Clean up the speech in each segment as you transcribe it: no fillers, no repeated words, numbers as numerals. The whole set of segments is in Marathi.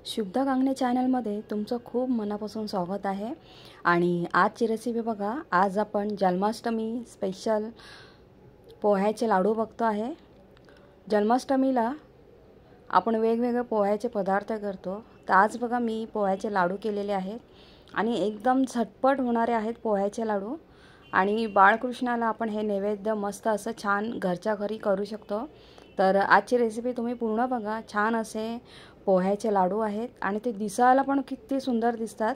शुभदा कांगणे चॅनलमध्ये तुमचं खूप मनापासून स्वागत आहे। आणि आजची रेसिपी बघा, आज आपण जन्माष्टमी स्पेशल पोह्याचे लाडू बघतो आहे। जन्माष्टमीला आपण वेगवेगळे पोह्याचे पदार्थ करतो, तर आज बघा मी पोह्याचे लाडू केलेले आहेत आणि एकदम झटपट होणारे आहेत पोह्याचे लाडू। आणि बाळकृष्णाला आपण हे नैवेद्य मस्त असं छान घरच्या घरी करू शकतो। तर आजची रेसिपी तुम्ही पूर्ण बघा। छान असे पोह्याचे लाडू आहेत आणि ते दिसायला पण किती सुंदर दिसतात।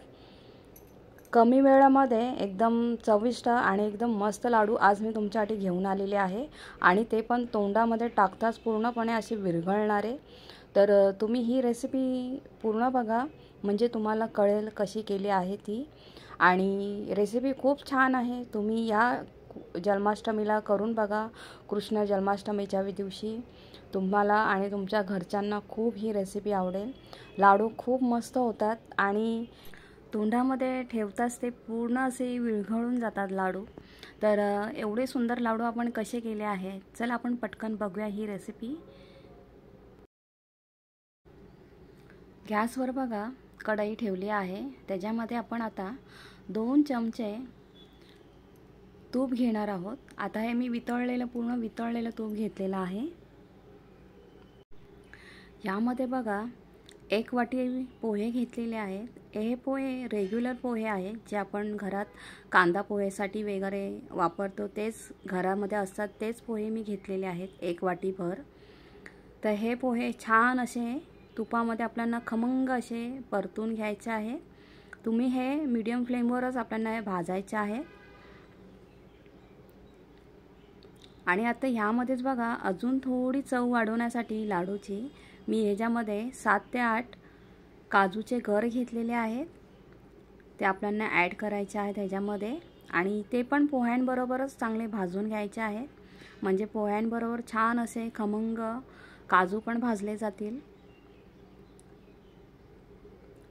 कमी वेळामध्ये एकदम चविष्ट आणि एकदम मस्त लाडू आज मी तुमच्यासाठी घेऊन आलेले आहे आणि ते पण तोंडामध्ये टाकताच पूर्णपणे असे विरघळणारे। तर तुम्ही ही रेसिपी पूर्ण बघा, म्हणजे तुम्हाला कळेल कशी केली आहे ती। आणि रेसिपी खूप छान आहे, तुम्ही या जन्माष्टमीला करून बघा। कृष्ण जन्माष्टमीच्या दिवशी तुम्हाला आणि तुमच्या घरच्यांना खूप ही रेसिपी आवडेल। लाडू खूप मस्त होतात आणि तोंडामध्ये ठेवताच ते पूर्ण असे विरघळून जातात लाडू। तर एवढे सुंदर लाडू आपण कसे केले आहेत, चला आपण पटकन बघूया ही रेसिपी। गॅसवर बघा कढई ठेवली आहे, त्याच्यामध्ये आपण आता 2 चमचे तूप घेणार आहोत। आता हे मी पूर्ण वितळलेलं तूप घेतलेलं आहे। यामध्ये बघा 1 वाटी पोहे घेतलेले आहेत। हे पोहे रेग्युलर पोहे आहेत, जे आपण घरात कांदा पोहेसाठी वगैरे वापरतो, तेच घरामध्ये असतात तेच पोहे मी घेतलेले आहेत 1 वाटीभर। तर हे पोहे छान असे तुपामध्ये आपल्याला खमंग असे परतून घ्यायचे आहे। तुम्ही हे मीडियम फ्लेमवरच आपल्याला भाजायचे आहे। आणि आता ह्यामध्येच बघा अजून थोडी चव वाढवण्यासाठी लाडूची मी ह्याच्यामध्ये 7 ते 8 काजूचे गर घेतलेले आहेत, ते आपल्याला ॲड करायचे आहेत ह्याच्यामध्ये। आणि ते पण पोह्यांबरोबरच चांगले भाजून घ्यायचे आहेत, म्हणजे पोह्यांबरोबर छान असे खमंग काजू पण भाजले जातील।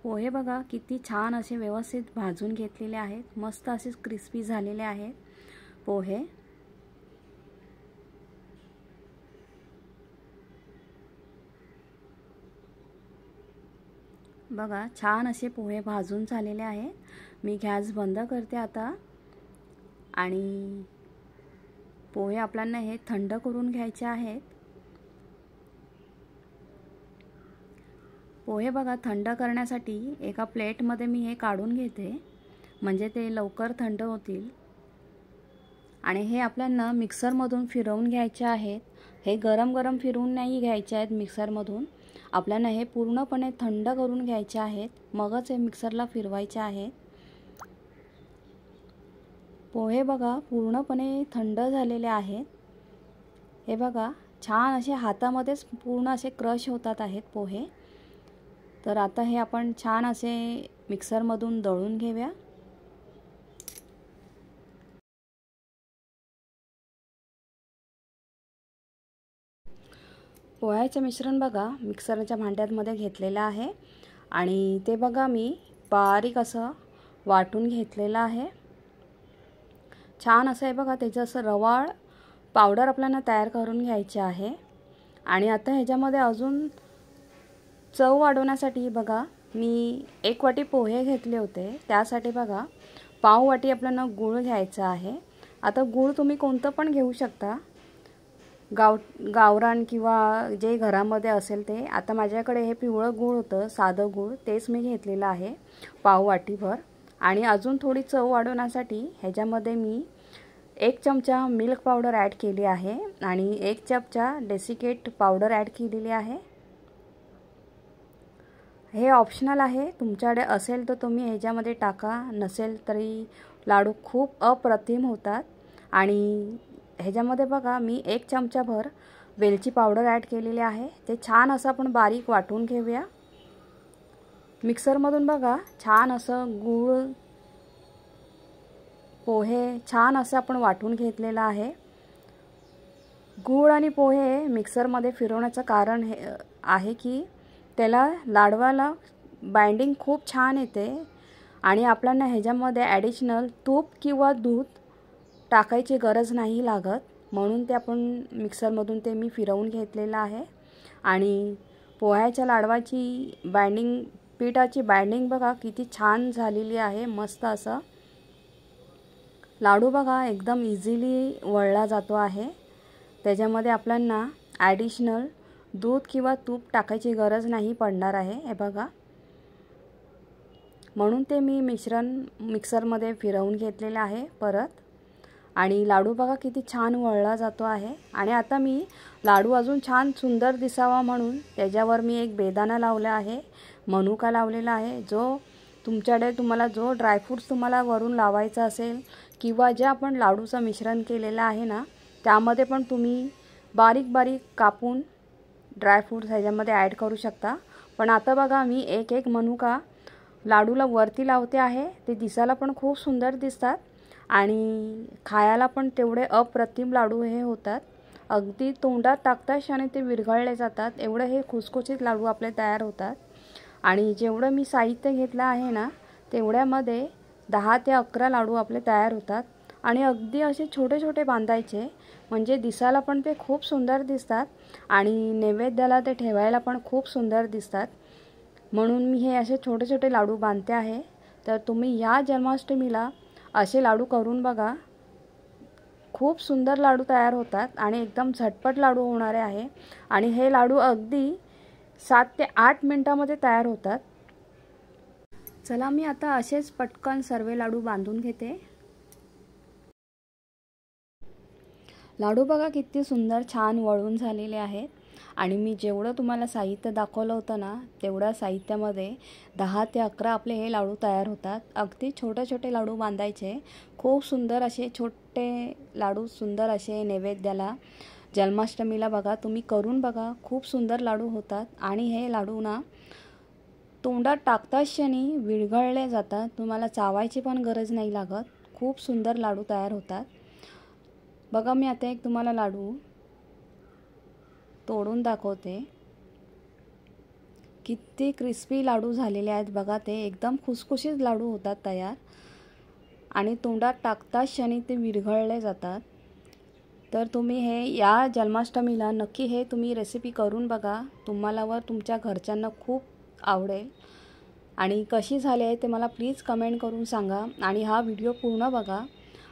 पोहे बघा किती छान असे व्यवस्थित भाजून घेतलेले आहेत, मस्त असे क्रिस्पी झालेले आहेत पोहे। बघा छान असे पोहे भाजून झालेले आहेत। मी गॅस बंद करते आता आणि पोहे आपल्याला हे थंड करून घ्यायचे आहेत। पोहे बघा थंड करण्यासाठी एका प्लेटमध्ये मी हे काढून घेते, म्हणजे ते लवकर थंड होतील। आणि हे आपल्याला मिक्सरमधून फिरवून घ्यायचे आहेत। हे गरम गरम फिरवून नाही घ्यायचे आहेत मिक्सरमधून, आपल्याला हे पूर्णपणे थंड करून घ्यायचे आहेत, मगच हे मिक्सरला फिरवायचे आहेत। पोहे बघा पूर्णपणे थंड झालेले आहेत। हे बघा छान असे हातामध्येच पूर्ण असे क्रश होतात आहेत पोहे। तर आता हे आपण छान असे मिक्सरमधून दळून घेऊया। पोह्याचे मिश्रण बघा मिक्सरच्या भांड्यामध्ये घेतलेलं आहे आणि ते बघा मी बारीक असं वाटून घेतलेलं आहे। छान असं आहे बघा, त्याचं असं रवाळ पावडर आपल्याला तयार करून घ्यायची आहे। आणि आता ह्याच्यामध्ये अजून चव वाढवण्यासाठी बघा मी 1 वाटी पोहे घेतले होते, त्यासाठी बघा पाव वाटी आपल्याला गूळ घ्यायचा आहे। आता गूळ तुम्ही कोणतं पण घेऊ शकता, गावरान किंवा जे घरामध्ये असेल ते। आता माझ्याकडे हे पिवळं गूळ होतं, साधं गूळ, तेच मी घेतलेलं आहे पाव वाटीभर। आणि अजून थोडी चव वाढवण्यासाठी ह्याच्यामध्ये मी 1 चमचा मिल्क पावडर ॲड केली आहे आणि 1 चमचा डेसिकेट पावडर ॲड केलेली आहे। हे ऑप्शनल आहे, तुमच्याकडे असेल तर तुम्ही ह्याच्यामध्ये टाका, नसेल तरी लाडू खूप अप्रतिम होतात। आणि ह्याच्यामध्ये बघा मी 1 चमचाभर वेलची पावडर ॲड केलेली आहे। ते छान असं आपण बारीक वाटून घेऊया मिक्सरमधून। बघा छान असं गूळ पोहे छान असं आपण वाटून घेतलेलं आहे। गूळ आणि पोहे मिक्सरमध्ये फिरवण्याचं कारण हे आहे की त्याला लाडवाला बाइंडिंग खूप छान येते आणि आपल्याला ह्याच्यामध्ये ॲडिशनल तूप किंवा दूध टाकायची गरज नाही लागत, म्हणून ते आपण मिक्सरमधून ते मी फिरवून घेतलेलं आहे। आणि पोह्याच्या लाडवाची पिठाची बाइंडिंग बघा किती छान झालेली आहे, मस्त असं लाडू बघा एकदम इझिली वळला जातो आहे। त्याच्यामध्ये आपल्याला ॲडिशनल दूध किंवा तूप टाकायची गरज नाही पडणार आहे। हे बघा, म्हणून ते मी मिश्रण मिक्सरमध्ये फिरवून घेतलेले आहे परत। आणि लाडू बघा किती छान वळला जातो आहे। आणि आता मी लाडू अजून छान सुंदर दिसावा म्हणून त्याच्यावर मी एक बेदाणा लावला आहे, मनुका लावलेला आहे। जो तुमच्याकडे तुम्हाला जो ड्रायफ्रूट्स तुम्हाला वरून लावायचा असेल किंवा जे आपण लाडूचं मिश्रण केलेलं आहे ना, त्यामध्ये पण तुम्ही बारीक बारीक कापून ड्रायफ्रूट्स ह्याच्यामध्ये ॲड करू शकता। पण आता बघा मी एक एक मनुका लाडूला वरती लावते आहे। ते दिसायला पण खूप सुंदर दिसतात आणि खायला पण तेवढे अप्रतिम लाडू हे होतात। अगदी तोंडात टाकताच आणि ते विरघळले जातात, एवढे हे खुसखुशीत लाडू आपले तयार होतात। आणि जेवढं मी साहित्य घेतलं आहे ना, तेवढ्यामध्ये 10 ते 11 लाडू आपले तयार होतात। आणि अगदी असे छोटे छोटे बांधायचे, म्हणजे दिसायला पण ते खूप सुंदर दिसतात आणि नैवेद्याला ते ठेवायला पण खूप सुंदर दिसतात। म्हणून मी हे असे छोटे छोटे लाडू बांधते आहे। तर तुम्ही या जन्माष्टमीला असे लाडू करून बघा, खूप सुंदर लाडू तयार होतात आणि एकदम झटपट लाडू होणारे आहे। आणि हे लाडू अगदी 7 ते 8 मिनिटांमध्ये तयार होतात। चला मी आता असेच पटकन सर्व लाडू बांधून घेते। लाडू बघा किती सुंदर छान वळून झालेले आहेत। आणि मी जेवढं तुम्हाला साहित्य दाखवलं होतं ना, तेवढ्या साहित्यामध्ये 10 ते 11 आपले हे लाडू तयार होतात। अगदी छोटे छोटे लाडू बांधायचे, खूप सुंदर असे छोटे लाडू, सुंदर असे नैवेद्याला जन्माष्टमीला बघा तुम्ही करून बघा, खूप सुंदर लाडू होतात। आणि हे लाडू ना तोंडात टाकताच क्षणी विरघळले जातात, तुम्हाला चावायची पण गरज नाही लागत, खूप सुंदर लाडू तयार होतात। बघा मी आता एक तुम्हाला लाडू तोडून दाखवते, किती क्रिस्पी लाडू झालेले आहेत बघा, ते एकदम खुसखुशीत लाडू होतात तयार आणि तोंडात टाकताच क्षणी ते विरघळले जातात। तर तुम्ही हे या जन्माष्टमीला नक्की हे तुम्ही रेसिपी करून बघा, तुम्हाला व तुमच्या घरच्यांना खूप आवडेल। आणि कशी झाली आहे ते मला प्लीज कमेंट करून सांगा आणि हा व्हिडिओ पूर्ण बघा।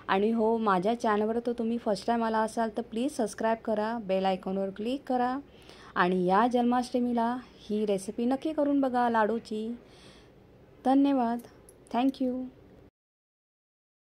आणि हो, माझ्या चॅनलवर तर तुम्ही फर्स्ट टाइम आला असाल तर प्लीज सबस्क्राईब करा, बेल आयकॉनवर क्लिक करा आणि या जन्माष्टमीला ही रेसिपी नक्की करून बघा लाडूची। धन्यवाद, थँक्यू।